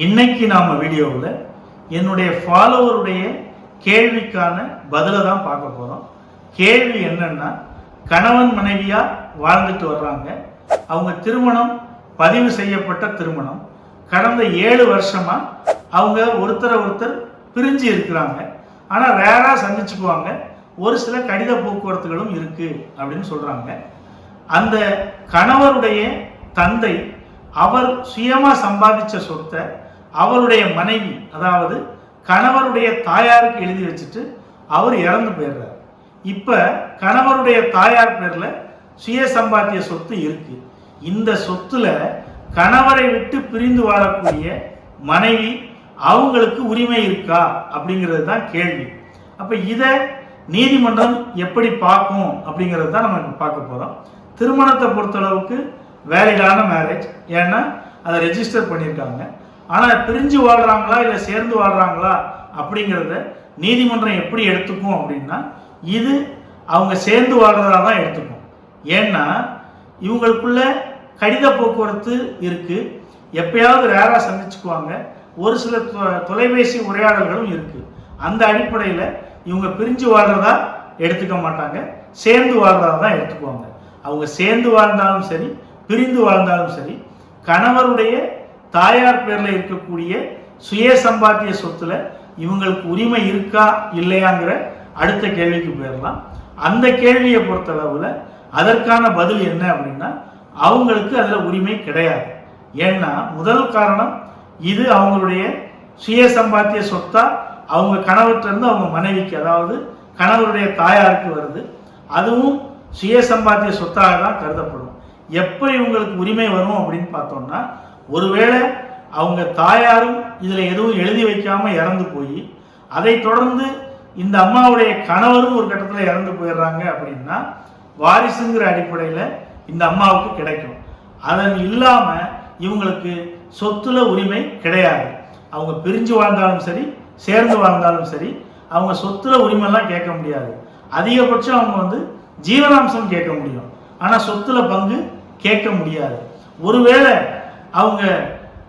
இன்னைக்கு நாம வீடியோவில் என்னுடைய ஃபாலோவருடைய கேள்விக்கான பதிலை தான் பார்க்க போகிறோம். கேள்வி என்னன்னா, கணவன் மனைவியா வாழ்ந்துட்டு வர்றாங்க. அவங்க திருமணம் பதிவு செய்யப்பட்ட திருமணம். கடந்த 7 வருஷமா அவங்க ஒருத்தர் பிரிஞ்சு இருக்கிறாங்க. ஆனால் ரேரா சந்திச்சுக்குவாங்க. ஒரு சில கடித போக்குவரத்துகளும் இருக்கு அப்படின்னு சொல்றாங்க. அந்த கணவருடைய தந்தை அவர் சுயமா சம்பாதிச்ச சொத்தை அவருடைய மனைவி, அதாவது கணவருடைய தாயாருக்கு எழுதி வச்சுட்டு அவர் இறந்து போயிடுறார். இப்ப கணவருடைய தாயார் பேர்ல சுய சம்பாத்திய சொத்து இருக்கு. இந்த சொத்துல கணவரை விட்டு பிரிந்து வாழக்கூடிய மனைவி அவங்களுக்கு உரிமை இருக்கா அப்படிங்கிறது தான் கேள்வி. அப்ப இதை நீதிமன்றம் எப்படி பார்க்கும் அப்படிங்கிறது தான் நம்ம பார்க்க போறோம். திருமணத்தை பொறுத்தளவுக்கு வேலிடான மேரேஜ், ஏன்னா அதை ரெஜிஸ்டர் பண்ணியிருக்காங்க. ஆனால் பிரிஞ்சு வாழ்றாங்களா இல்லை சேர்ந்து வாழ்றாங்களா அப்படிங்கிறத நீதிமன்றம் எப்படி எடுத்துக்கும் அப்படின்னா, இது அவங்க சேர்ந்து வாழ்றதா தான் எடுத்துக்கும். ஏன்னா இவங்களுக்குள்ள கடித போக்குவரத்து இருக்கு, எப்பயாவது ரேராக சந்திச்சுக்குவாங்க, ஒரு சில தொலைபேசி உரையாடல்களும் இருக்கு. அந்த அடிப்படையில் இவங்க பிரிஞ்சு வாழ்றதா எடுத்துக்க மாட்டாங்க, சேர்ந்து வாழ்றதா தான் எடுத்துக்குவாங்க. அவங்க சேர்ந்து வாழ்ந்தாலும் சரி பிரிந்து வாழ்ந்தாலும் சரி, கணவருடைய தாயார் பேர்ல இருக்கக்கூடிய சுய சம்பாத்திய சொத்துல இவங்களுக்கு உரிமை இருக்கா இல்லையாங்கிற அடுத்த கேள்விக்கு போயிடலாம். அந்த கேள்வியை பொறுத்தளவுல அதற்கான பதில் என்ன அப்படின்னா, அவங்களுக்கு அதுல உரிமை கிடையாது. ஏன்னா முதல் காரணம், இது அவங்களுடைய சுய சம்பாத்திய சொத்தா அவங்க கணவர்கிட்ட இருந்து அவங்க மனைவிக்கு, அதாவது கணவருடைய தாயாருக்கு வருது. அதுவும் சுய சம்பாத்திய சொத்தாக தான் கருதப்படும். எப்போ இவங்களுக்கு உரிமை வரும் அப்படின்னு பார்த்தோம்னா, ஒருவேளை அவங்க தாயாரும் இதில் எதுவும் எழுதி வைக்காம இறந்து போய், அதை தொடர்ந்து இந்த அம்மாவுடைய கணவரும் ஒரு கட்டத்தில் இறந்து போயிடுறாங்க அப்படின்னா வாரிசுங்கிற அடிப்படையில் இந்த அம்மாவுக்கு கிடைக்கும். அதன் இல்லாமல் இவங்களுக்கு சொத்துல உரிமை கிடையாது. அவங்க பிரிஞ்சு வாழ்ந்தாலும் சரி சேர்ந்து வாழ்ந்தாலும் சரி அவங்க சொத்துல உரிமைலாம் கேட்க முடியாது. அதிகபட்சம் அவங்க ஜீவனாம்சம் கேட்க முடியும், ஆனால் சொத்துல பங்கு கேட்க முடியாது. ஒருவேளை அவங்க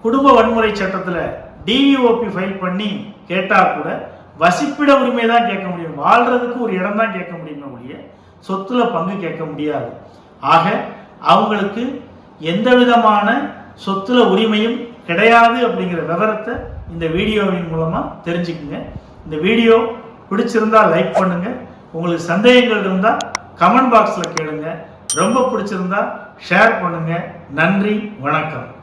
குடும்ப வன்முறை சட்டத்தில் டிவிஓபி ஃபைல் பண்ணி கேட்டால் கூட வசிப்பிட உரிமை தான் கேட்க முடியும், வாழ்றதுக்கு ஒரு இடம் தான் கேட்க முடியுமே ஒழிய சொத்துல பங்கு கேட்க முடியாது. ஆக அவங்களுக்கு எந்த விதமான சொத்துல உரிமையும் கிடையாது அப்படிங்கிற விவரத்தை இந்த வீடியோவின் மூலமா தெரிஞ்சுக்குங்க. இந்த வீடியோ பிடிச்சிருந்தா லைக் பண்ணுங்க, உங்களுக்கு சந்தேகங்கள் இருந்தால் கமெண்ட் பாக்ஸில் கேளுங்க, ரொம்ப பிடிச்சிருந்தா ஷேர் பண்ணுங்க. நன்றி, வணக்கம்.